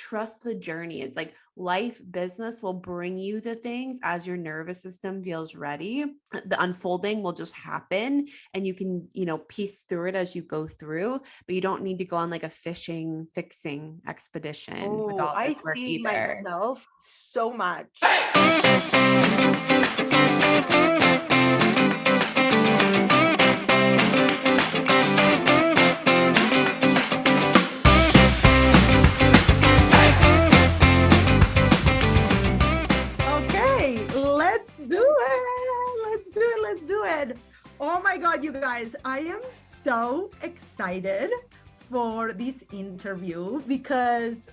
trust the journey. It's like life, business will bring you the things as your nervous system feels ready. The unfolding will just happen and you can, piece through it as you go through, but you don't need to go on like a fixing expedition with Oh, all I this work see either. myself so much. Okay, let's do it. Let's do it. Let's do it. Oh my God, you guys, I am so excited for this interview because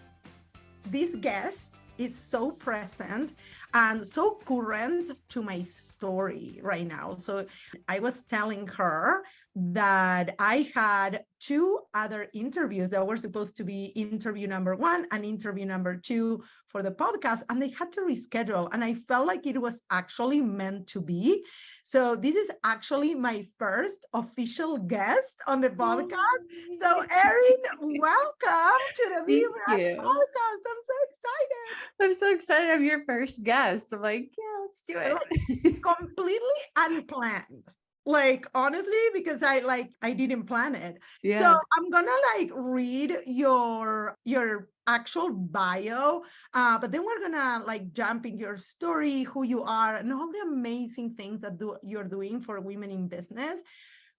this guest is so present and so current to my story right now. So I was telling her that I had two other interviews that were supposed to be interview number one and interview number two for the podcast, and they had to reschedule. And I felt like it was actually meant to be. So this is actually my first official guest on the podcast. So Erin, welcome to the Be Thank Brand you. podcast. I'm so excited. I'm so excited I'm your first guest. I'm like, yeah, let's do it. Completely unplanned. Like honestly, because I didn't plan it. So Yeah. I'm gonna read your actual bio, but then we're gonna jump in your story, who you are, and all the amazing things that you're doing for women in business,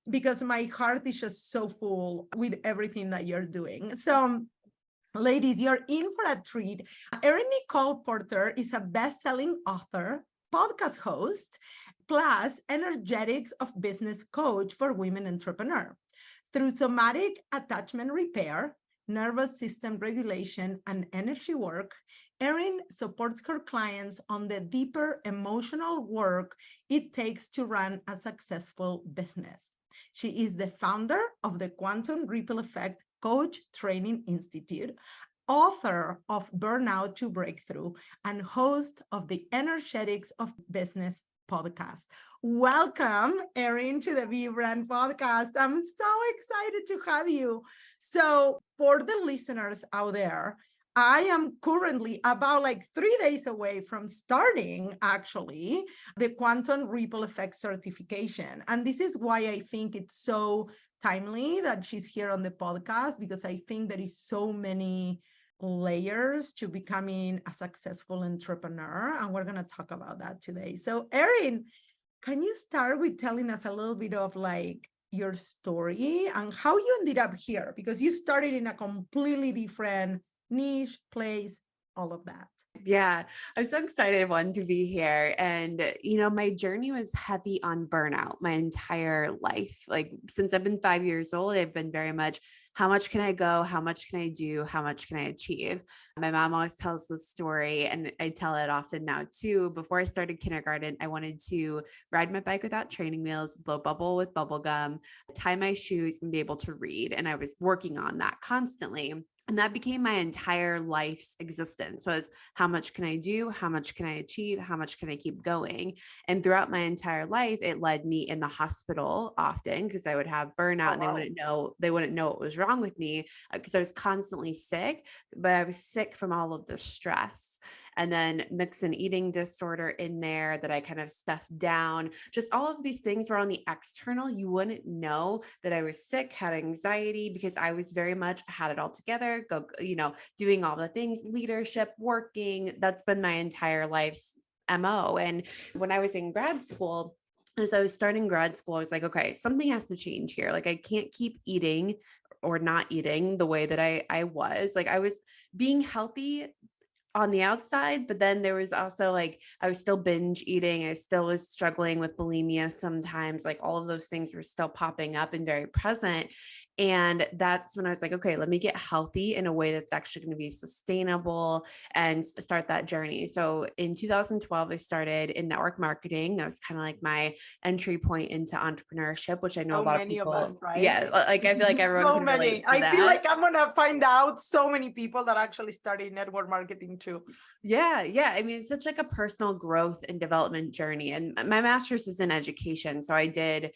because my heart is just so full with everything that you're doing. So ladies, you're in for a treat. Erin Nicole Porter is a best-selling author, podcast host, plus energetics of business coach for women entrepreneurs. Through somatic attachment repair, nervous system regulation, and energy work, Erin supports her clients on the deeper emotional work it takes to run a successful business. She is the founder of the Quantum Ripple Effect Coach Training Institute, author of Burnout to Breakthrough, and host of the Energetics of Business podcast. Welcome, Erin, to the Be Brand podcast. I'm so excited to have you. So, for the listeners out there, I am currently about 3 days away from starting actually the Quantum Ripple Effect certification. And this is why I think it's so timely that she's here on the podcast, because I think there is so many layers to becoming a successful entrepreneur. And we're going to talk about that today. So, Erin, can you start with telling us a little bit of your story and how you ended up here? Because you started in a completely different niche, place, all of that. Yeah, I'm so excited one to be here. And, my journey was heavy on burnout my entire life. Like since I've been 5 years old, I've been very much, how much can I go? How much can I do? How much can I achieve? My mom always tells this story, and I tell it often now too. Before I started kindergarten, I wanted to ride my bike without training wheels, blow bubble with bubble gum, tie my shoes, and be able to read. And I was working on that constantly. And that became my entire life's existence, was how much can I do? How much can I achieve? How much can I keep going? And throughout my entire life, it led me in the hospital often because I would have burnout Oh, and wow. they wouldn't know what was wrong with me because I was constantly sick, but I was sick from all of the stress. And then mix an eating disorder in there that I kind of stuffed down. Just all of these things were on the external. You wouldn't know that I was sick, had anxiety, because I was very much had it all together, doing all the things, leadership, working. That's been my entire life's MO. And when I was in grad school, as I was starting grad school, I was like, okay, something has to change here. Like I can't keep eating or not eating the way that I was. Like I was being healthy on the outside, but then there was also I was still binge eating. I still was struggling with bulimia sometimes. Like all of those things were still popping up and very present. And that's when I was like, okay, let me get healthy in a way that's actually going to be sustainable and start that journey. So in 2012, I started in network marketing. That was kind of like my entry point into entrepreneurship, which I know a So lot of many of us, people, right? yeah, like I feel like everyone So can relate many. to I feel that. like I'm gonna find out so many people that actually study network marketing too. Yeah. Yeah. I mean, it's such like a personal growth and development journey. And my master's is in education. So I did,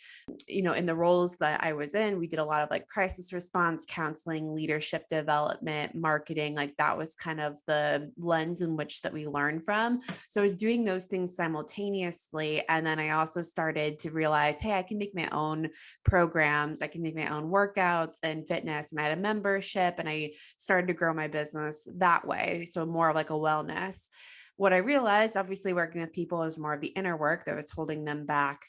in the roles that I was in, we did a lot of crisis response counseling, leadership development, marketing. Like that was kind of the lens in which that we learned from. So I was doing those things simultaneously. And then I also started to realize, hey, I can make my own programs. I can make my own workouts and fitness. And I had a membership, and I started to grow my business that way. So more like a wellness. What I realized, obviously working with people, is more of the inner work that was holding them back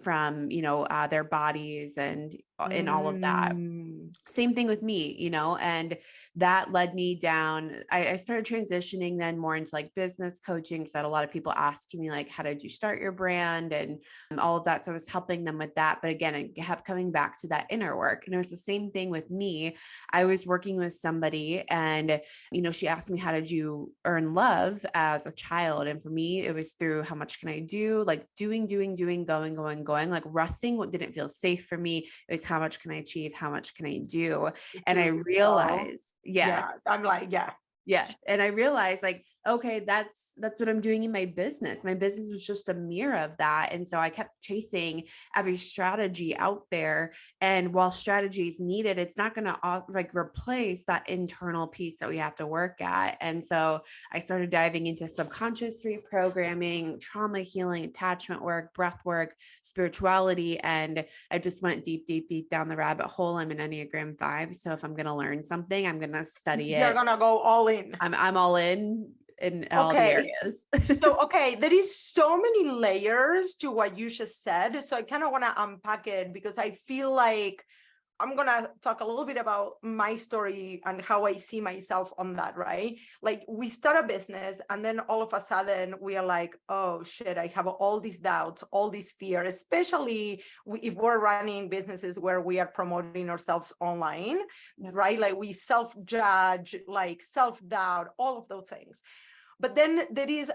from, their bodies and all of that. Mm. Same thing with me, and that led me down. I started transitioning then more into like business coaching, because I had a lot of people asking me like, how did you start your brand and all of that. So I was helping them with that. But again, I kept coming back to that inner work. And it was the same thing with me. I was working with somebody, and, she asked me, how did you earn love as a child? And for me, it was through how much can I do? Like doing, going, like resting. What didn't feel safe for me. It was how much can I achieve? How much can I do? And I Do so. realized, yeah, Yeah, I'm like, yeah. yeah. And I realized like, okay, that's what I'm doing in my business. My business was just a mirror of that. And so I kept chasing every strategy out there. And while strategy is needed, it's not going to like replace that internal piece that we have to work at. And so I started diving into subconscious reprogramming, trauma healing, attachment work, breath work, spirituality. And I just went deep down the rabbit hole. I'm an Enneagram 5. So if I'm going to learn something, I'm going to study You're it. gonna go all in. I'm all in all the Okay. areas. So, okay, there is so many layers to what you just said. So I kind of want to unpack it, because I feel like I'm going to talk a little bit about my story and how I see myself on that, right? Like we start a business, and then all of a sudden we are like, oh shit, I have all these doubts, all this fear, especially if we're running businesses where we are promoting ourselves online, right? Like we self-judge, like self-doubt, all of those things. But then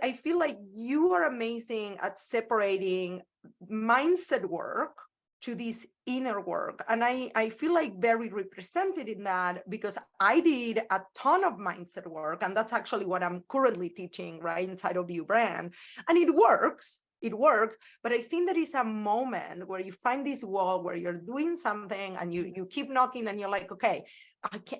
I feel like you are amazing at separating mindset work to this inner work. And I feel like very represented in that, because I did a ton of mindset work. And that's actually what I'm currently teaching, right, inside of You Brand. And it works. It works. But I think there is a moment where you find this wall where you're doing something and you keep knocking and you're like, okay,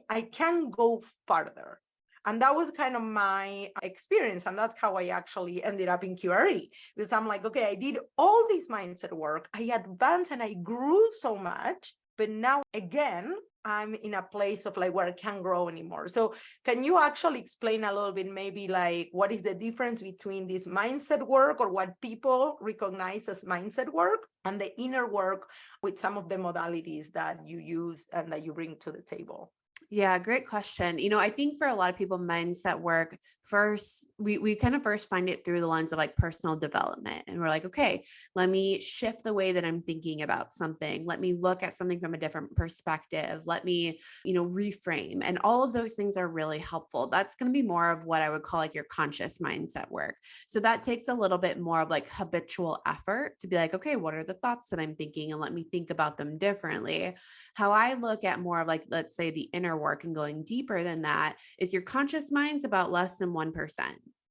I can go farther. And that was kind of my experience. And that's how I actually ended up in QRE, because I'm like, okay, I did all this mindset work. I advanced and I grew so much. But now, again, I'm in a place of like where I can't grow anymore. So can you actually explain a little bit, maybe like what is the difference between this mindset work, or what people recognize as mindset work, and the inner work with some of the modalities that you use and that you bring to the table? Yeah, great question. I think for a lot of people, mindset work first, we kind of first find it through the lens of like personal development. And we're like, okay, let me shift the way that I'm thinking about something. Let me look at something from a different perspective. Let me, reframe. And all of those things are really helpful. That's going to be more of what I would call like your conscious mindset work. So that takes a little bit more of like habitual effort to be like, okay, what are the thoughts that I'm thinking? And let me think about them differently. How I look at more of like, let's say the inner work and going deeper than that is your conscious mind's about less than 1%.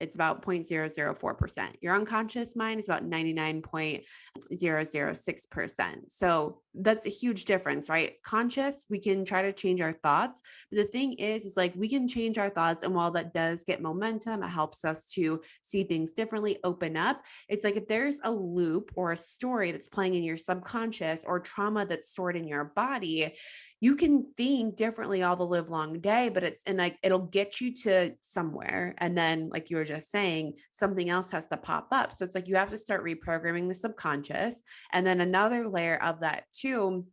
It's about 0.004%. Your unconscious mind is about 99.006%. So that's a huge difference, right? Conscious, we can try to change our thoughts. But the thing is like we can change our thoughts. And while that does get momentum, it helps us to see things differently, open up. It's like if there's a loop or a story that's playing in your subconscious, or trauma that's stored in your body, you can think differently all the live long day, but it'll get you to somewhere. And then, like you were just saying, something else has to pop up. So it's like you have to start reprogramming the subconscious. And then another layer of that too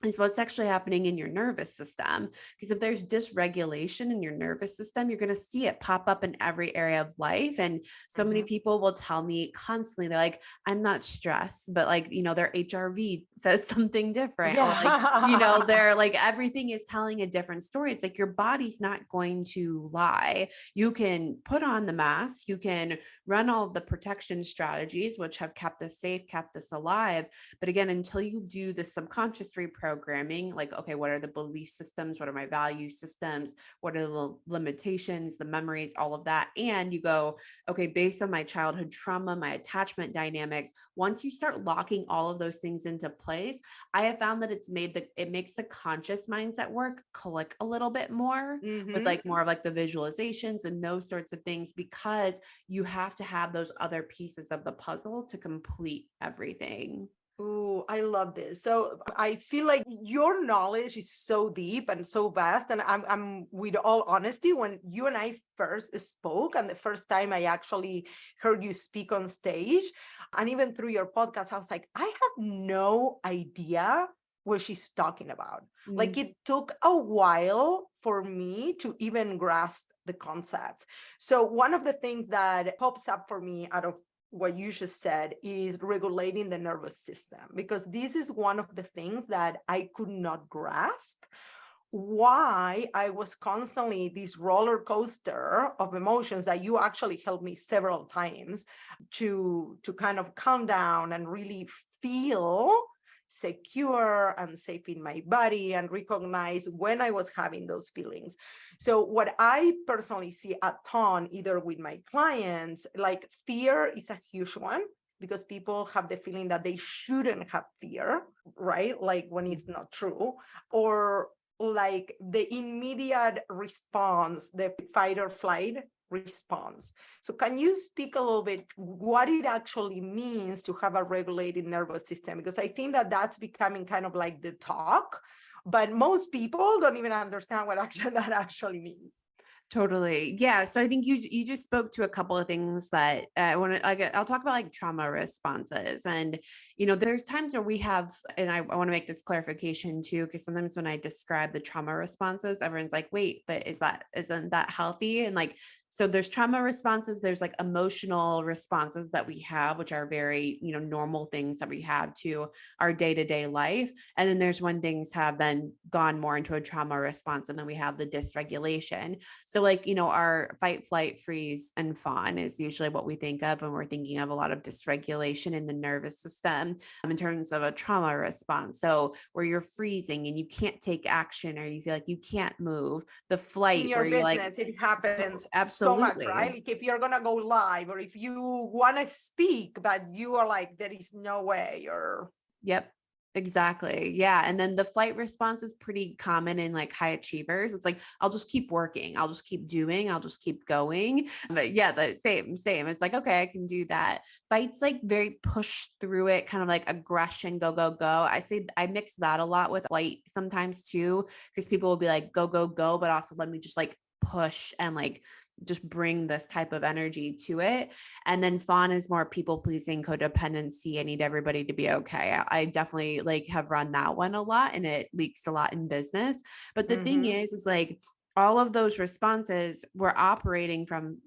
is what's actually happening in your nervous system. Because if there's dysregulation in your nervous system, you're going to see it pop up in every area of life. And so many people will tell me constantly, they're like, I'm not stressed, but like, their HRV says something different, or like, they're like, everything is telling a different story. It's like your body's not going to lie. You can put on the mask, you can run all of the protection strategies, which have kept us safe, kept us alive. But again, until you do the subconscious reprogramming, reprogramming, like, okay, what are the belief systems? What are my value systems? What are the limitations, the memories, all of that? And you go, okay, based on my childhood trauma, my attachment dynamics, once you start locking all of those things into place, I have found that it makes the conscious mindset work click a little bit more with Mm-hmm. like more of like the visualizations and those sorts of things, because you have to have those other pieces of the puzzle to complete everything. Oh, I love this. So I feel like your knowledge is so deep and so vast. And I'm with all honesty, when you and I first spoke, and the first time I actually heard you speak on stage, and even through your podcast, I was like, I have no idea what she's talking about. Like, Mm. it took a while for me to even grasp the concept. So one of the things that pops up for me out of what you just said is regulating the nervous system, because this is one of the things that I could not grasp, why I was constantly this roller coaster of emotions that you actually helped me several times to kind of calm down and really feel secure and safe in my body and recognize when I was having those feelings. So what I personally see a ton, either with my clients, like fear is a huge one, because people have the feeling that they shouldn't have fear, right? Like when it's not true, or like the immediate response, the fight or flight response. So can you speak a little bit what it actually means to have a regulated nervous system? Because I think that that's becoming kind of like the talk, but most people don't even understand what actually that actually means. Totally. Yeah. So I think you just spoke to a couple of things that I want to, like, I'll talk about like trauma responses. And, there's times where we have, and I want to make this clarification too, because sometimes when I describe the trauma responses, everyone's like, wait, but isn't that healthy? And like, so there's trauma responses, there's like emotional responses that we have, which are very, normal things that we have to our day-to-day life. And then there's when things have then gone more into a trauma response, and then we have the dysregulation. So like, our fight, flight, freeze, and fawn is usually what we think of when we're thinking of a lot of dysregulation in the nervous system in terms of a trauma response. So where you're freezing and you can't take action, or you feel like you can't move. The In flight your where you're like, business, it happens so much, right? absolutely. Like if you're gonna go live, or if you want to speak, but you are like, there is no way, or Yep. Exactly. Yeah. And then the flight response is pretty common in like high achievers. It's like, I'll just keep working. I'll just keep doing. I'll just keep going. But yeah, the same. It's like, okay, I can do that. Fight's like very push through it, kind of like aggression, go, go, go. I say I mix that a lot with flight sometimes too, because people will be like, go, go, go, but also let me just like push and like just bring this type of energy to it. And then fawn is more people pleasing, codependency. I need everybody to be okay. I definitely like have run that one a lot, and it leaks a lot in business. But the thing mm-hmm. is like all of those responses, we're operating from,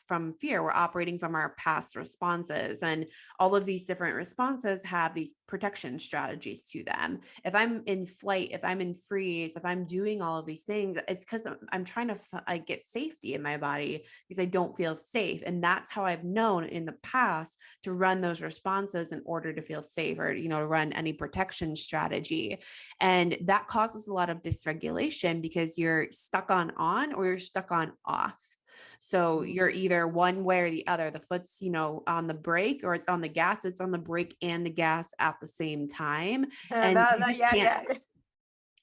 from fear. We're operating from our past responses. And all of these different responses have these protection strategies to them. If I'm in flight, if I'm in freeze, if I'm doing all of these things, it's because I'm trying to get safety in my body, because I don't feel safe. And that's how I've known in the past to run those responses in order to feel safe, or, run any protection strategy. And that causes a lot of dysregulation, because you're stuck on or you're stuck on off. So you're either one way or the other. The foot's, on the brake, or it's on the gas. It's on the brake and the gas at the same time. And you just Yeah, can't, yeah.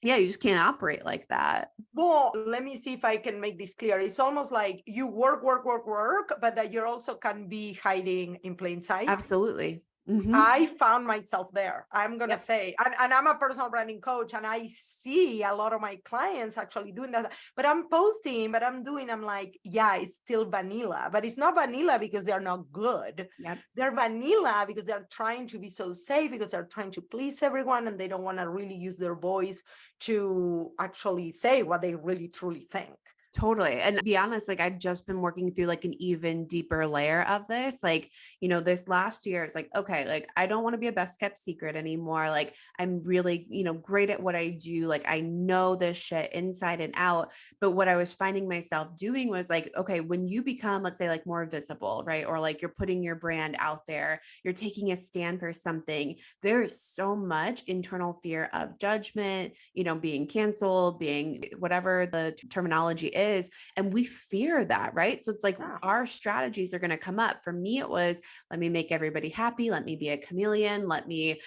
yeah, you just can't operate like that. Well, let me see if I can make this clear. It's almost like you work, work, work, work, but that you also can be hiding in plain sight. Absolutely. Mm-hmm. I found myself there. I'm going to Yep. say, and I'm a personal branding coach, and I see a lot of my clients actually doing that. But I'm posting, but I'm like, yeah, it's still vanilla, but it's not vanilla because they're not good. Yep. They're vanilla because they're trying to be so safe, because they're trying to please everyone, and they don't want to really use their voice to actually say what they really truly think. Totally. And to be honest, like I've just been working through like an even deeper layer of this. Like, this last year, it's like, okay, like I don't want to be a best kept secret anymore. Like I'm really, great at what I do. Like I know this shit inside and out. But what I was finding myself doing was like, okay, when you become, let's say, like more visible, right? Or like you're putting your brand out there, you're taking a stand for something, there is so much internal fear of judgment, being canceled, being whatever the terminology is. And we fear that, right? So it's like Yeah. our strategies are going to come up. For me, it was, let me make everybody happy. Let me be a chameleon. Let me,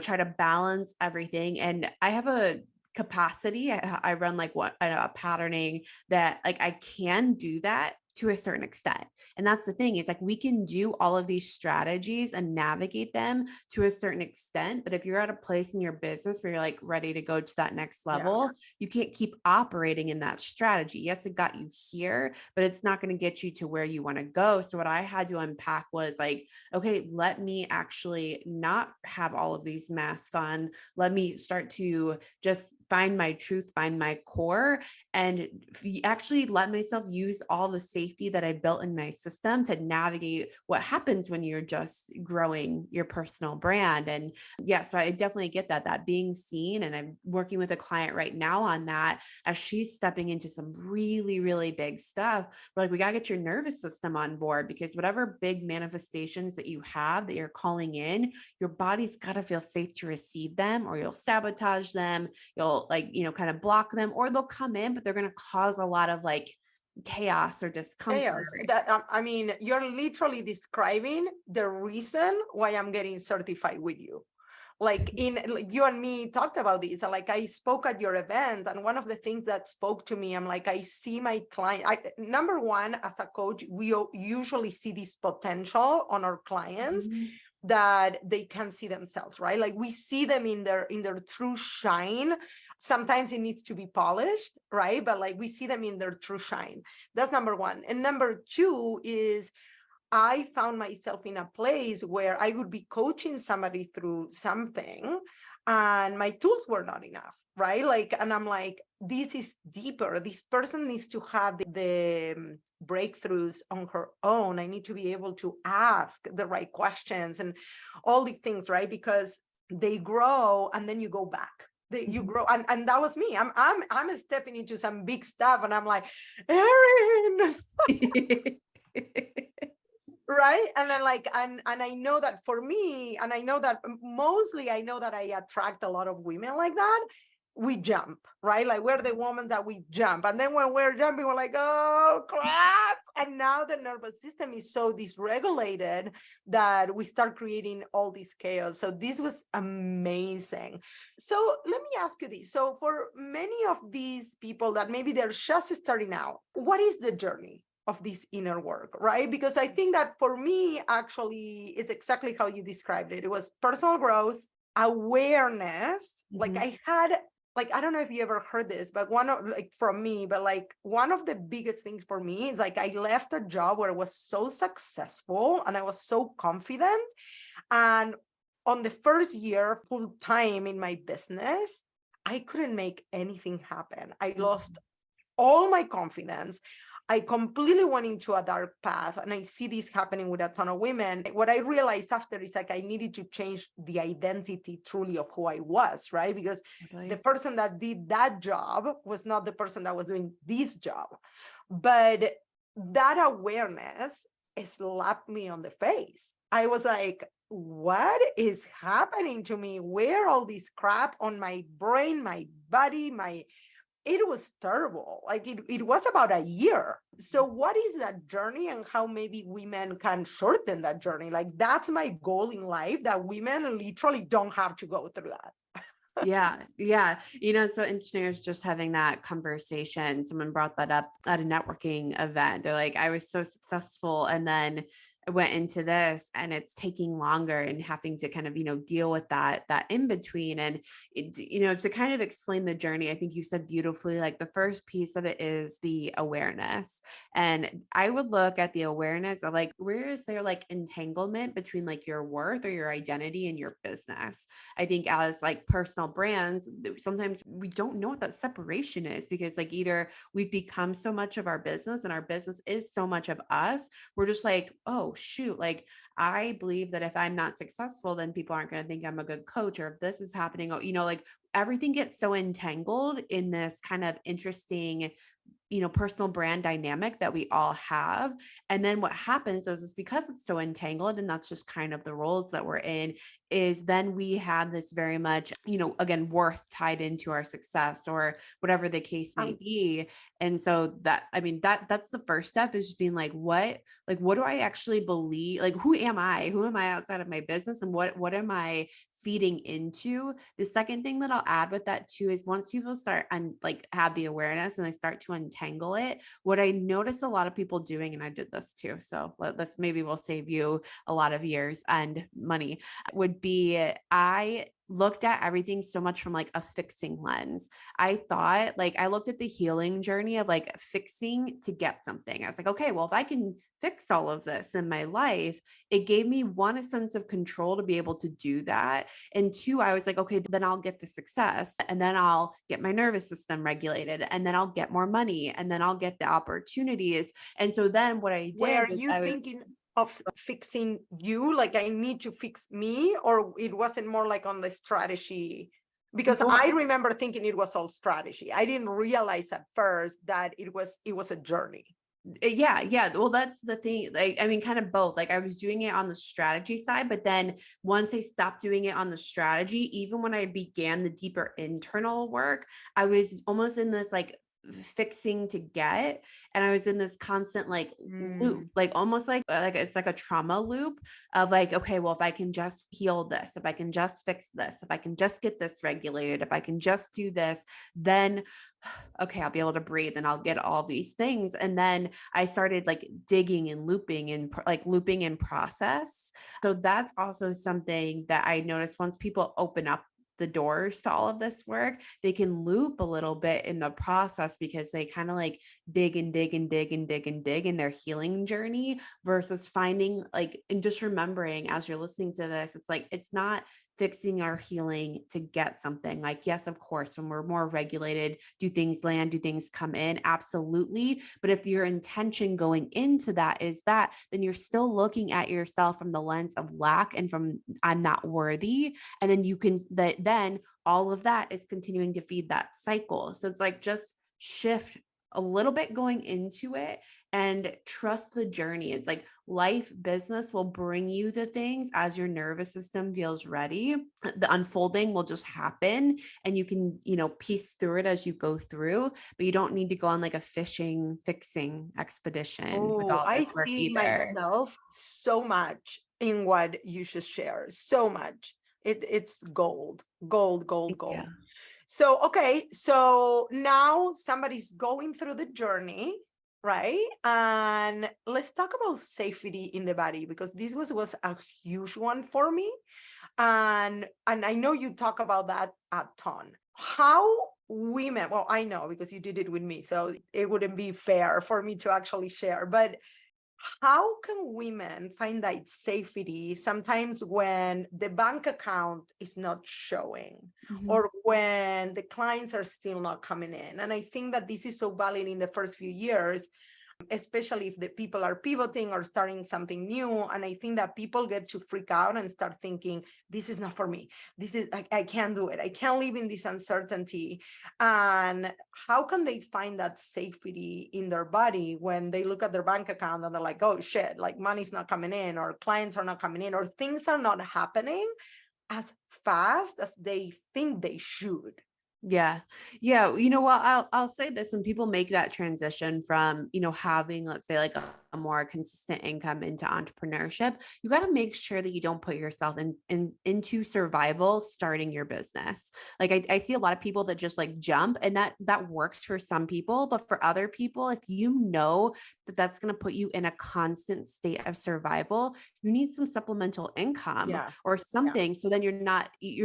try to balance everything. And I have a capacity. I run like a patterning that like I can do that to a certain extent. And that's the thing is like we can do all of these strategies and navigate them to a certain extent. But if you're at a place in your business where you're like ready to go to that next Yeah. level, you can't keep operating in that strategy. Yes, it got you here, but it's not going to get you to where you want to go. So what I had to unpack was like, okay, let me actually not have all of these masks on. Let me start to just find my truth, find my core, and actually let myself use all the safety that I built in my system to navigate what happens when you're just growing your personal brand. And yeah, so I definitely get that being seen. And I'm working with a client right now on that as she's stepping into some really, really big stuff. We're like, we got to get your nervous system on board because whatever big manifestations that you have that you're calling in, your body's got to feel safe to receive them, or you'll sabotage them. You'll like, kind of block them, or they'll come in, but they're going to cause a lot of like chaos or discomfort. Chaos. That I mean, you're literally describing the reason why I'm getting certified with you. Like you and me talked about this. Like I spoke at your event, and one of the things that spoke to me, I'm like, I see my client. Number one, as a coach, we usually see this potential on our clients Mhm. that they can see themselves, right? Like we see them in their true shine. Sometimes it needs to be polished, right? But like we see them in their true shine. That's number one. And number two is I found myself in a place where I would be coaching somebody through something and my tools were not enough, right? Like, and I'm like, this is deeper. This person needs to have the breakthroughs on her own. I need to be able to ask the right questions and all the things, right? Because they grow and then you go back. You Mhm. grow, and that was me. I'm stepping into some big stuff, and I'm like, Erin, right? And then like and I know that for me, and I know that mostly I know that I attract a lot of women like that. We jump, right? Like we're the women that we jump, and then when we're jumping we're like, oh crap. And now the nervous system is so dysregulated that we start creating all this chaos. So this was amazing. So let me ask you this. So for many of these people that maybe they're just starting out, what is the journey of this inner work, right? Because I think that for me, actually, is exactly how you described it. It was personal growth, awareness. Like Mhm. I had, like, I don't know if you ever heard this, but one of like from me, but like one of the biggest things for me is like I left a job where I was so successful and I was so confident. And on the first year full time in my business, I couldn't make anything happen. I lost all my confidence. I completely went into a dark path, and I see this happening with a ton of women. What I realized after is like I needed to change the identity truly of who I was, right? Because the Totally. person that did that job was not the person that was doing this job. But that awareness slapped me on the face. I was like, what is happening to me? Where all this crap on my brain, my body, it was terrible. Like it was about a year. So what is that journey, and how maybe women can shorten that journey? Like that's my goal in life, that women literally don't have to go through that. Yeah. Yeah. It's so interesting. I was just having that conversation. Someone brought that up at a networking event. They're like, I was so successful. And then went into this, and it's taking longer and having to kind of, deal with that in between. And to kind of explain the journey, I think you said beautifully, like the first piece of it is the awareness. And I would look at the awareness of like, where is there like entanglement between like your worth or your identity and your business? I think as like personal brands, sometimes we don't know what that separation is, because like either we've become so much of our business and our business is so much of us, we're just like, oh, shoot, like I believe that if I'm not successful, then people aren't going to think I'm a good coach, or if this is happening, oh, like everything gets so entangled in this kind of interesting, personal brand dynamic that we all have. And then what happens is because it's so entangled, and that's just kind of the roles that we're in, is then we have this very much, again, worth tied into our success or whatever the case may Um, be. And so that's the first step, is just being like, what do I actually believe? Like, who am I? Who am I outside of my business? And what am I feeding into? The second thing that I'll add with that too is once people start and like have the awareness and they start to untangle it, what I notice a lot of people doing, and I did this too, so this maybe will save you a lot of years and money, would be I looked at everything so much from like a fixing lens. I thought, like, I looked at the healing journey of like fixing to get something. I was like, okay, well, if I can fix all of this in my life, it gave me one, a sense of control to be able to do that. And two, I was like, okay, then I'll get the success, and then I'll get my nervous system regulated, and then I'll get more money, and then I'll get the opportunities. And so then what I did were was you I was thinking of fixing you, like I need to fix me, or it wasn't more like on the strategy? Because I more. remember thinking it was all strategy. I didn't realize at first that it was a journey. Yeah, yeah. Well, that's the thing. Like, I mean, kind of both. Like, I was doing it on the strategy side, but then once I stopped doing it on the strategy, even when I began the deeper internal work, I was almost in this like fixing to get, and I was in this constant like loop, Mm. like almost like it's like a trauma loop of like, okay, well, if I can just heal this, if I can just fix this, if I can just get this regulated, if I can just do this, then okay, I'll be able to breathe and I'll get all these things. And then I started like digging and looping and like looping in process. So that's also something that I noticed once people open up the doors to all of this work, they can loop a little bit in the process, because they kind of like dig and dig and dig and dig and dig in their healing journey, versus finding like, and just remembering as you're listening to this, it's like, it's not fixing our healing to get something. Like, yes, of course, when we're more regulated, do things land, do things come in? Absolutely. But if your intention going into that is that, then you're still looking at yourself from the lens of lack and from I'm not worthy. And then you can, that then all of that is continuing to feed that cycle. So it's like, just shift a little bit going into it and trust the journey. It's like life, business will bring you the things as your nervous system feels ready. The unfolding will just happen, and you can, piece through it as you go through, but you don't need to go on like a fixing expedition with Oh, all I this work see either. myself so much in what you just shared. So much. It's gold, gold, gold, Thank you. gold. So, okay, so now somebody's going through the journey, right? And let's talk about safety in the body, because this was a huge one for me. And I know you talk about that a ton. How women, well, I know because you did it with me, so it wouldn't be fair for me to actually share, but how can women find that safety sometimes when the bank account is not showing, Mhm. or when the clients are still not coming in? And I think that this is so valid in the first few years, especially if the people are pivoting or starting something new. And I think that people get to freak out and start thinking, this is not for me. This is, I can't do it. I can't live in this uncertainty. And how can they find that safety in their body when they look at their bank account and they're like, oh shit, like money's not coming in, or clients are not coming in, or things are not happening as fast as they think they should? Yeah. Yeah. You know what? I'll say this: when people make that transition from, having, let's say, like a more consistent income into entrepreneurship, you got to make sure that you don't put yourself into survival starting your business. Like I see a lot of people that just like jump, and that works for some people, but for other people, if you know that that's going to put you in a constant state of survival, you need some supplemental income Yeah. or Yeah. something. So then you're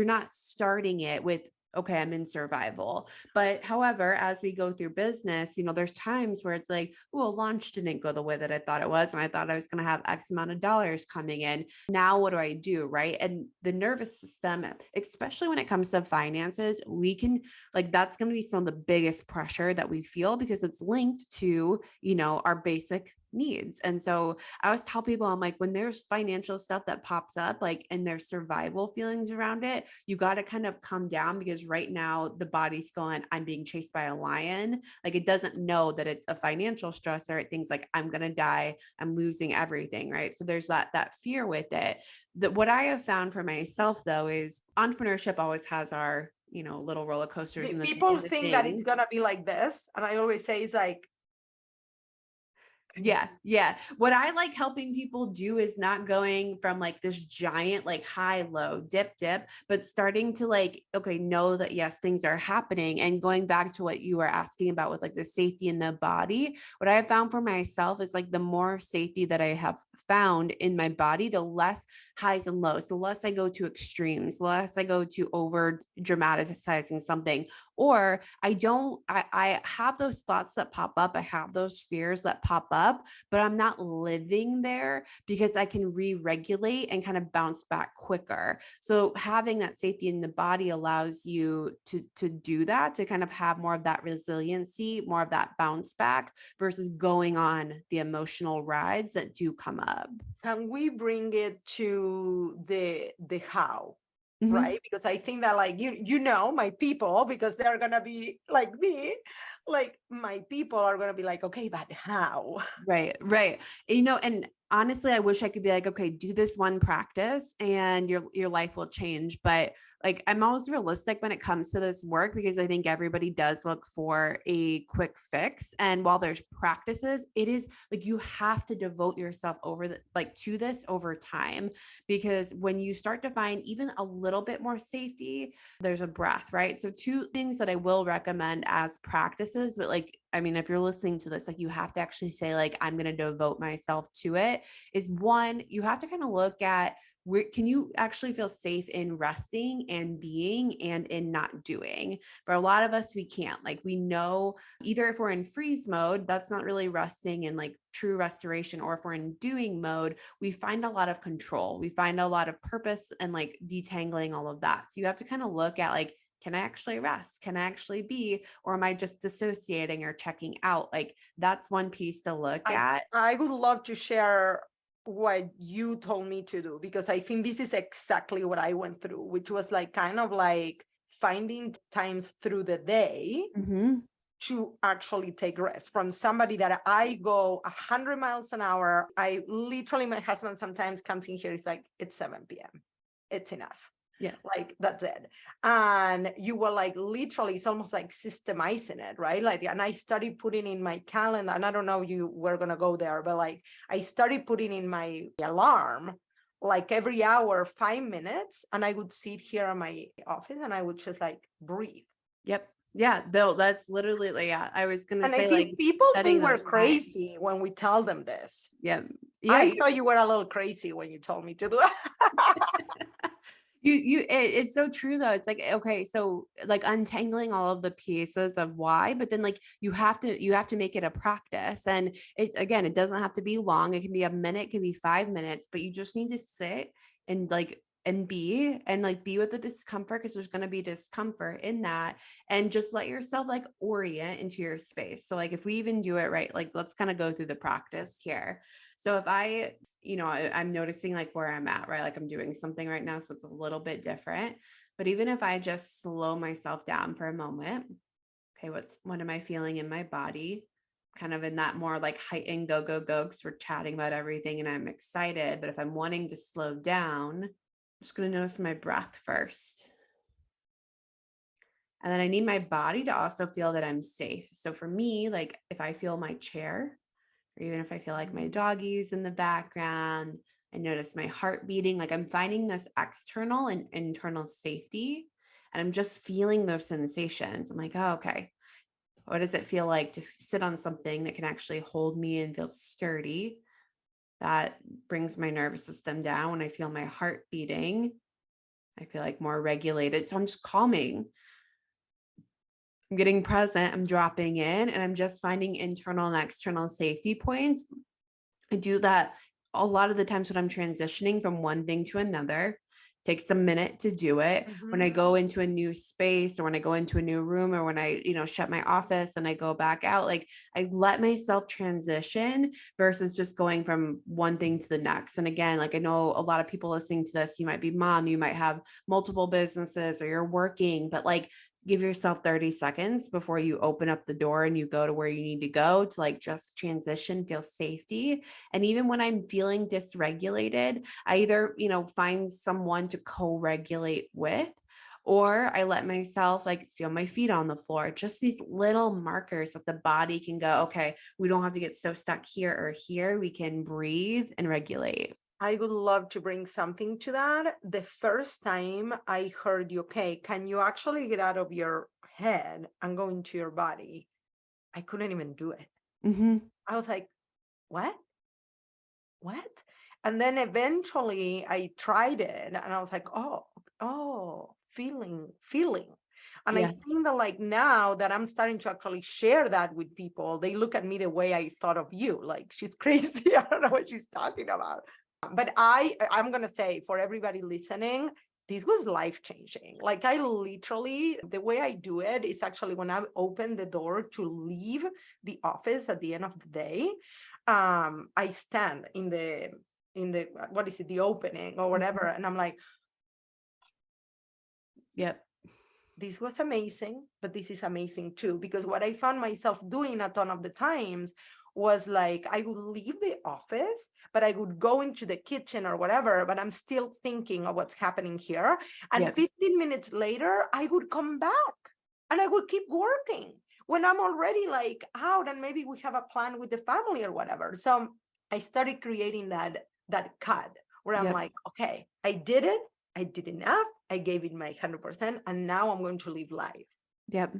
not starting it with, okay, I'm in survival. But however, as we go through business, there's times where it's like, oh, a launch didn't go the way that I thought it was. And I thought I was going to have X amount of dollars coming in. Now, what do I do? Right. And the nervous system, especially when it comes to finances, we can, like, that's going to be some of the biggest pressure that we feel because it's linked to, our basic needs. And so I always tell people, I'm like, when there's financial stuff that pops up, like, and there's survival feelings around it, you got to kind of come down because right now the body's going, I'm being chased by a lion. Like, it doesn't know that it's a financial stressor. It thinks like, I'm going to die. I'm losing everything. Right. So there's that fear with it. That what I have found for myself though, is entrepreneurship always has our, little roller coasters People in the think that it's things. gonna be like this, and I always say it's like, Yeah, yeah. What I like helping people do is not going from like this giant, like high, low, dip, dip, but starting to like, okay, know that yes, things are happening. And going back to what you were asking about with like the safety in the body, what I have found for myself is like the more safety that I have found in my body, the less highs and lows, the less I go to extremes, the less I go to over dramatizing something, or I have those thoughts that pop up. I have those fears that pop up, but I'm not living there because I can re-regulate and kind of bounce back quicker. So having that safety in the body allows you to do that, to kind of have more of that resiliency, more of that bounce back versus going on the emotional rides that do come up. can we bring it to the how? Mhm. Right, because I think that, like, my people, because they're gonna be like me, like my people are gonna be like, okay, but how? Right, right. And honestly, I wish I could be like, okay, do this one practice and your life will change. But like, I'm always realistic when it comes to this work because I think everybody does look for a quick fix. And while there's practices, it is like you have to devote yourself to this over time, because when you start to find even a little bit more safety, there's a breath, right? So two things that I will recommend as practices, but like, I mean, if you're listening to this, like, you have to actually say, like, I'm going to devote myself to it, is one, you have to kind of look at where can you actually feel safe in resting and being and in not doing. For a lot of us, we can't. Like, we know either if we're in freeze mode, that's not really resting and like true restoration, or if we're in doing mode, we find a lot of control. We find a lot of purpose and like detangling all of that. So you have to kind of look at like, can I actually rest? Can I actually be, or am I just dissociating or checking out? Like, that's one piece to look I at. I would love to share what you told me to do, because I think this is exactly what I went through, which was like kind of like finding times through the day Mhm. to actually take rest from somebody that I go 100 miles an hour. I literally, my husband sometimes comes in here. It's like, it's 7 p.m. It's enough. Yeah. Like, that's it. And you were like, literally, it's almost like systemizing it, right? Like, and I started putting in my calendar, and I don't know you were going to go there, but like, I started putting in my alarm, like every hour, 5 minutes. And I would sit here in my office and I would just like breathe. Yep. Yeah. Though that's literally like, yeah, I was gonna And I say like think people setting think we're those times. crazy when we tell them this. Yeah. Yeah. I thought you were a little crazy when you told me to do that. It's so true though. It's like, okay, so like untangling all of the pieces of why, but then like you have to make it a practice. And it's, again, it doesn't have to be long. It can be a minute, it can be 5 minutes, but you just need to sit and like be with the discomfort, because there's going to be discomfort in that, and just let yourself like orient into your space. So like, if we even do it right, like, let's kind of go through the practice here. So if I'm noticing like where I'm at, right? Like, I'm doing something right now, so it's a little bit different. But even if I just slow myself down for a moment, okay, what am I feeling in my body? Kind of in that more like heightened go, go, go, because we're chatting about everything and I'm excited. But if I'm wanting to slow down, I'm just going to notice my breath first. And then I need my body to also feel that I'm safe. So for me, like if I feel my chair, or even if I feel like my doggies in the background, I notice my heart beating, like I'm finding this external and internal safety. And I'm just feeling those sensations. I'm like, oh, okay. What does it feel like to sit on something that can actually hold me and feel sturdy? That brings my nervous system down. When I feel my heart beating, I feel like more regulated. So I'm just calming. I'm getting present, I'm dropping in, and I'm just finding internal and external safety points. I do that a lot of the times when I'm transitioning from one thing to another. Takes a minute to do it. When I Mhm. go into a new space or when I go into a new room or when I, shut my office and I go back out, like I let myself transition versus just going from one thing to the next. And again, like I know a lot of people listening to this, you might be mom, you might have multiple businesses or you're working, but like give yourself 30 seconds before you open up the door and you go to where you need to go to like just transition, feel safety. And even when I'm feeling dysregulated, I either, find someone to co-regulate with, or I let myself like feel my feet on the floor, just these little markers that the body can go, okay, we don't have to get so stuck here or here. We can breathe and regulate. I would love to bring something to that. The first time I heard you, okay, can you actually get out of your head and go into your body? I couldn't even do it. Mm-hmm. I was like, what? What? And then eventually I tried it and I was like, oh, feeling. And I Yeah. think that like now that I'm starting to actually share that with people, they look at me the way I thought of you. Like she's crazy. I don't know what she's talking about. But I'm gonna say for everybody listening, this was life changing. Like I literally, the way I do it is actually when I open the door to leave the office at the end of the day, I stand in the what is it, the opening or whatever, Mhm. and I'm like, Yep. this was amazing, but this is amazing too. Because what I found myself doing a ton of the times was like I would leave the office, but I would go into the kitchen or whatever, but I'm still thinking of what's happening here. And Yep. 15 minutes later, I would come back and I would keep working when I'm already like out and maybe we have a plan with the family or whatever. So I started creating that cut where I'm Yep. like, okay, I did it. I did enough. I gave it my 100%, and now I'm going to live life. Yep.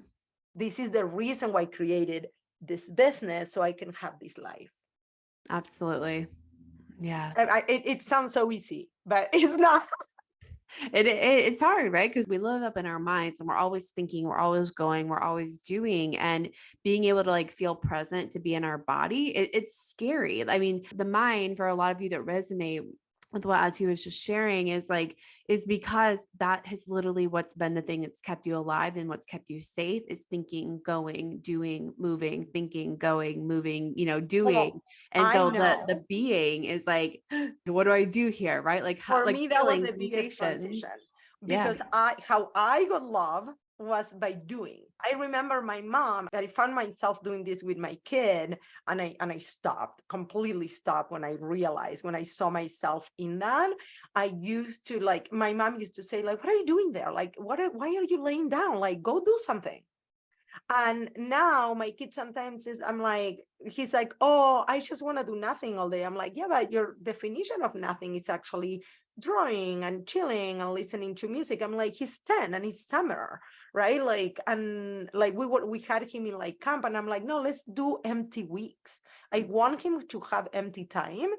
This is the reason why I created this business so I can have this life. Absolutely. Yeah. It sounds so easy, but it's not. It's hard, right? Because we live up in our minds and we're always thinking, we're always going, we're always doing, and being able to like feel present to be in our body, it's scary. I mean, the mind for a lot of you that resonate with what Ati was just sharing is because that has literally what's been the thing that's kept you alive and what's kept you safe is thinking, going, doing, moving, thinking, going, moving, doing. Oh, And I so know. the being is like, what do I do here? Right? Like how For like me, that was feeling the biggest sensations. transition Yeah. because how I got love was by doing. I remember my mom, I found myself doing this with my kid, and I stopped, completely stopped when I realized, when I saw myself in that. I used to like, my mom used to say, like, what are you doing there? Like, why are you laying down? Like, go do something. And now my kid sometimes is, I'm like, he's like, oh, I just want to do nothing all day. I'm like, yeah, but your definition of nothing is actually drawing and chilling and listening to music. I'm like, he's 10 and it's summer, right? Like, and like we had him in like camp, and I'm like, no, let's do empty weeks. I want him to have empty time.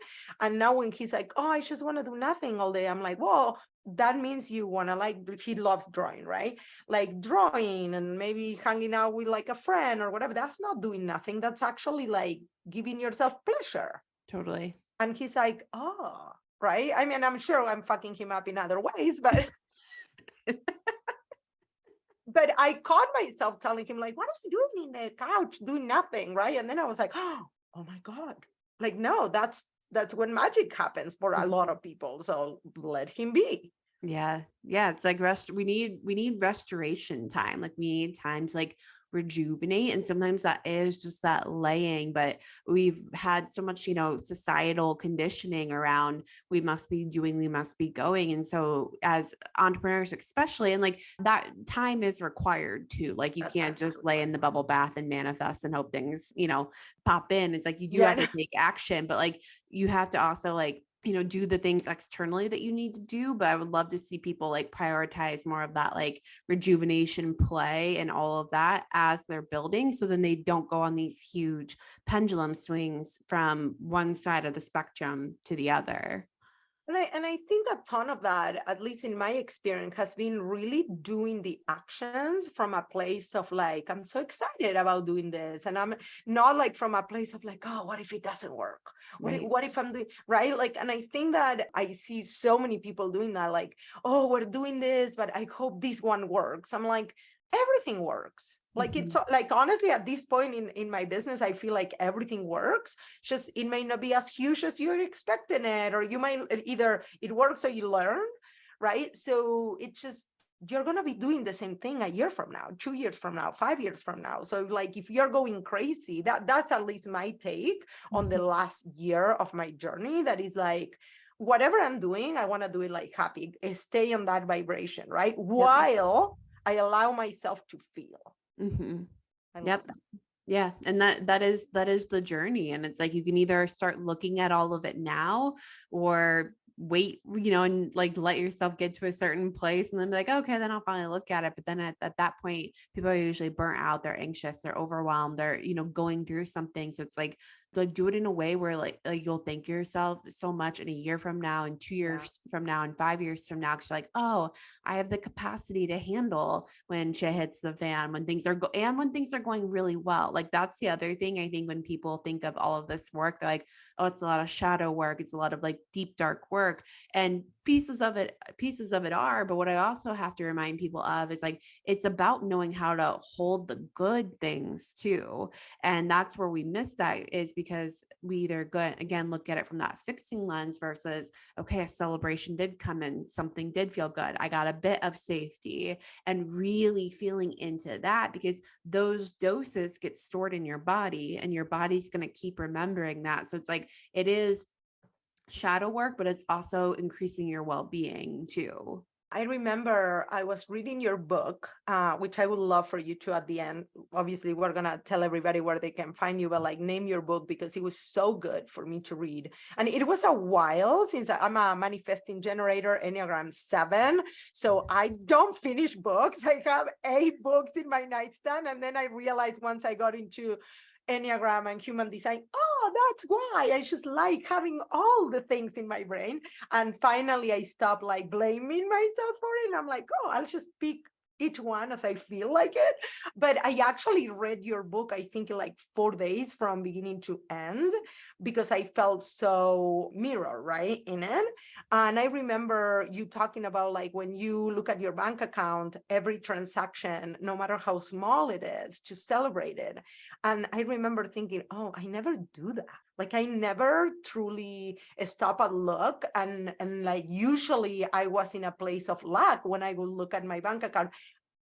And now when he's like, oh, I just want to do nothing all day, I'm like, well, that means you want to, like, he loves drawing, right? Like drawing and maybe hanging out with like a friend or whatever. That's not doing nothing. That's actually like giving yourself pleasure. Totally. And he's like, oh, right. I mean, I'm sure I'm fucking him up in other ways, but I caught myself telling him, like, what are you doing in the couch doing nothing, right? And then I was like, oh my God. Like, no, that's when magic happens for a lot Mhm. of people. So let him be. Yeah. Yeah. It's like we need restoration time. Like we need time to like rejuvenate. And sometimes that is just that laying, but we've had so much, societal conditioning around we must be doing, we must be going. And so as entrepreneurs, especially, and like that time is required too. Like you That can't time is just lay required. in the bubble bath and manifest and hope things, pop in. It's like you do have Yeah. to take action, but like you have to also like do the things externally that you need to do. But I would love to see people like prioritize more of that like rejuvenation play and all of that as they're building. So then they don't go on these huge pendulum swings from one side of the spectrum to the other. And I think a ton of that, at least in my experience, has been really doing the actions from a place of like, I'm so excited about doing this. And I'm not like from a place of like, oh, what if it doesn't work? Right. What if I'm doing right? Like, and I think that I see so many people doing that, like, oh, we're doing this, but I hope this one works. I'm like, everything works. Like it's Mhm. like honestly, at this point in my business, I feel like everything works. Just it may not be as huge as you're expecting it, or you might either it works or you learn, right? So it's just you're gonna be doing the same thing a year from now, 2 years from now, 5 years from now. So like if you're going crazy, that's at least my take on the Mhm. last year of my journey. That is like whatever I'm doing, I want to do it like happy, stay on that vibration, right? Yep. While I allow myself to feel. Hmm. I love Yep. Yeah. And that is the journey. And it's like you can either start looking at all of it now or wait, and like let yourself get to a certain place and then be like, okay, then I'll finally look at it. But then at that point, people are usually burnt out, they're anxious, they're overwhelmed, they're, going through something. So it's like do it in a way where like you'll thank yourself so much in a year from now and two yeah. years from now and 5 years from now. Cause you're like, oh, I have the capacity to handle when shit hits the fan, when things are and when things are going really well. Like that's the other thing. I think when people think of all of this work, they're like, oh, it's a lot of shadow work. It's a lot of like deep, dark work. And pieces of it are. But what I also have to remind people of is like it's about knowing how to hold the good things too. And that's where we miss that is because we either go again look at it from that fixing lens versus okay, a celebration did come in, something did feel good. I got a bit of safety and really feeling into that because those doses get stored in your body and your body's going to keep remembering that. So it's like it is shadow work, but it's also increasing your well-being too. I remember I was reading your book, which I would love for you to at the end. Obviously, we're going to tell everybody where they can find you, but like name your book because it was so good for me to read. And it was a while since I'm a manifesting generator, Enneagram 7. So I don't finish books. I have 8 books in my nightstand. And then I realized once I got into Enneagram and human design, oh, that's why I just like having all the things in my brain. And finally, I stopped like blaming myself for it. And I'm like, oh, I'll just pick each one as I feel like it. But I actually read your book, I think, in like 4 days from beginning to end, because I felt so mirror, right, in it. And I remember you talking about like when you look at your bank account, every transaction, no matter how small it is, to celebrate it. And I remember thinking, oh, I never do that. Like I never truly stop and look. And like usually I was in a place of lack when I would look at my bank account.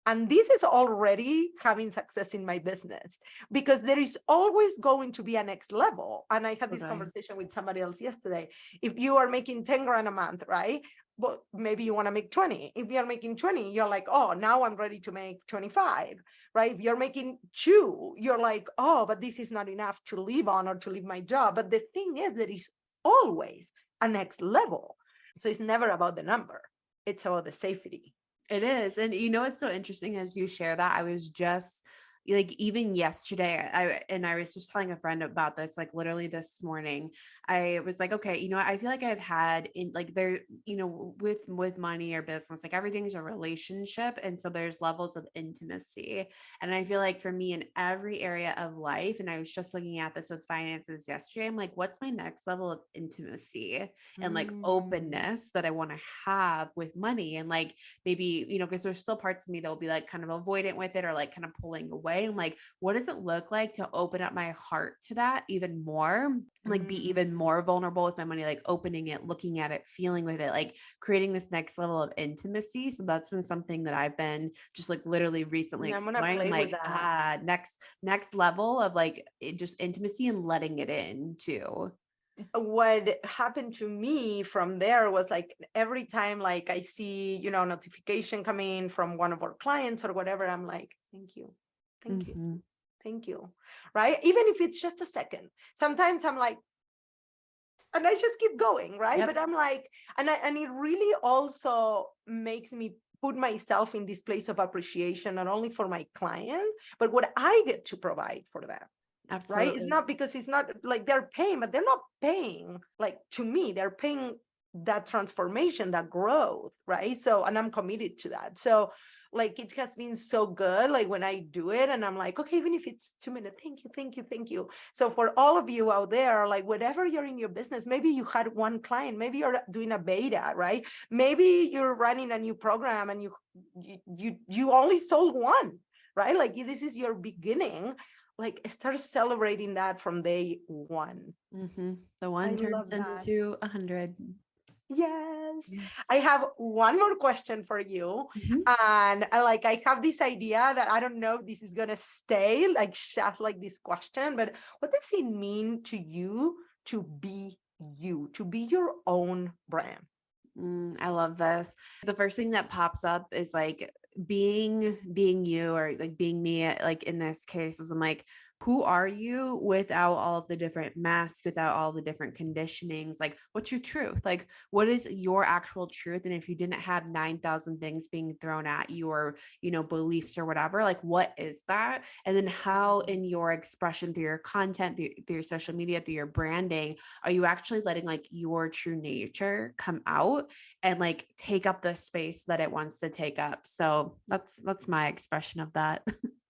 And this is already having success in my business because there is always going to be a next level. And I had this Okay. conversation with somebody else yesterday. If you are making 10 grand a month, right? But maybe you want to make 20. If you're making 20, you're like, oh, now I'm ready to make 25, right? If you're making 2, you're like, oh, but this is not enough to live on or to leave my job. But the thing is, there is always a next level. So it's never about the number. It's about the safety. It is. And it's so interesting as you share that. I was just like even yesterday, I was just telling a friend about this, like literally this morning. I was like, okay, I feel like I've had in like there, with money or business, like everything's a relationship. And so there's levels of intimacy. And I feel like for me in every area of life, and I was just looking at this with finances yesterday, I'm like, what's my next level of intimacy and like Mm. openness that I want to have with money? And like maybe, because there's still parts of me that will be like kind of avoidant with it or like kind of pulling away. right? I'm like, what does it look like to open up my heart to that even more? Like be even more vulnerable with my money, like opening it, looking at it, feeling with it, like creating this next level of intimacy. So that's been something that I've been just like literally recently I'm gonna exploring. I'm play with like, that. next level of like just intimacy and letting it in too. What happened to me from there was like every time like I see, notification coming from one of our clients or whatever, I'm like, thank you, thank you, Mm-hmm. thank you. Right? Even if it's just a second. Sometimes I'm like, and I just keep going, right? But Yep. I'm like, and it really also makes me put myself in this place of appreciation, not only for my clients, but what I get to provide for them. Right? It's Absolutely. not because it's not like they're paying, but they're not paying like to me, they're paying that transformation, that growth, right? So, and I'm committed to that. So, like, it has been so good. Like, when I do it, and I'm like, okay, even if it's 2 minutes, thank you, thank you, thank you. So, for all of you out there, like, whatever you're in your business, maybe you had one client, maybe you're doing a beta, right? Maybe you're running a new program and you only sold one, right? Like, this is your beginning, like start celebrating that from day one. Mm-hmm. The I one turns love that. into 100. Yes. Yes. I have one more question for you. Mm-hmm. And I have this idea that I don't know if this is going to stay like just like this question, but what does it mean to you, to be your own brand? I love this. The first thing that pops up is like being you or like being me, like in this case is I'm like, who are you without all of the different masks, without all the different conditionings? Like, what's your truth? Like, what is your actual truth? And if you didn't have 9,000 things being thrown at you or, beliefs or whatever, like, what is that? And then how in your expression through your content, through your social media, through your branding, are you actually letting like your true nature come out and like take up the space that it wants to take up? So that's my expression of that.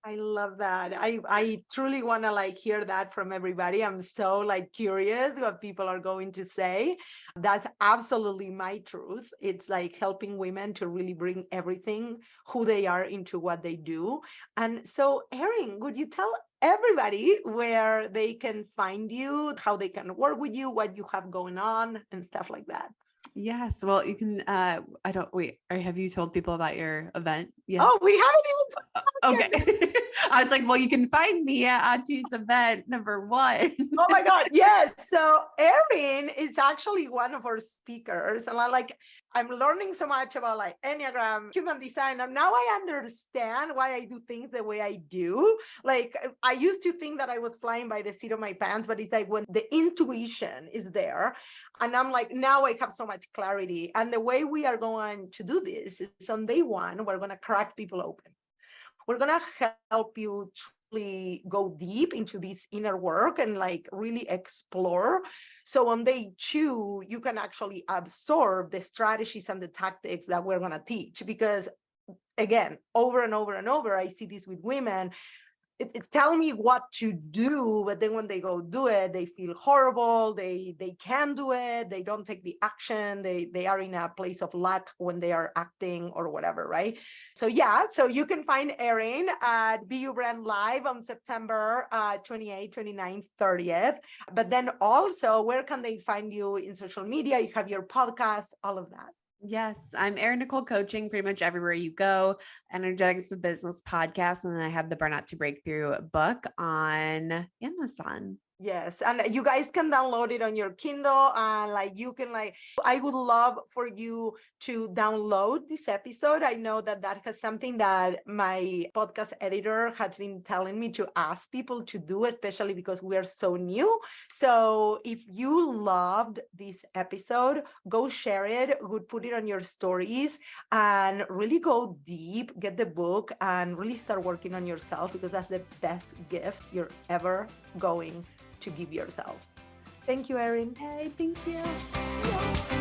I love that. I truly want to like hear that from everybody. I'm so like curious what people are going to say. That's absolutely my truth. It's like helping women to really bring everything who they are into what they do. And so, Erin, would you tell everybody where they can find you, how they can work with you, what you have going on, and stuff like that? Yes. Well, you can I don't wait, have you told people about your event yet? Oh, we haven't even talked yet. Okay. I was like, well, you can find me at Auntie's event number one. Oh my God, yes. So Erin is actually one of our speakers. And I'm learning so much about like Enneagram, human design. And now I understand why I do things the way I do. Like I used to think that I was flying by the seat of my pants, but it's like when the intuition is there. And I'm like, now I have so much clarity. And the way we are going to do this is on day one, we're going to crack people open. We're going to help you truly go deep into this inner work and like really explore. So on day two, you can actually absorb the strategies and the tactics that we're going to teach. Because again, over and over and over, I see this with women. It tell me what to do, but then when they go do it, they feel horrible. They can't do it. They don't take the action. They are in a place of lack when they are acting or whatever, right? So yeah, so you can find Erin at BU Brand Live on September 28th, 29th, 30th. But then also, where can they find you in social media? You have your podcast, all of that. Yes, I'm Erin Nicole Coaching pretty much everywhere you go. Energetics of Business podcast, and then I have the Burnout to Breakthrough book on Amazon. Yes, and you guys can download it on your Kindle, and like you can like I would love for you to download this episode. I know that has something that my podcast editor has been telling me to ask people to do, especially because we are so new. So if you loved this episode, go share it, go put it on your stories, and really go deep, get the book, and really start working on yourself, because that's the best gift you're ever going to give yourself. Thank you, Erin. Hey, thank you. Yeah.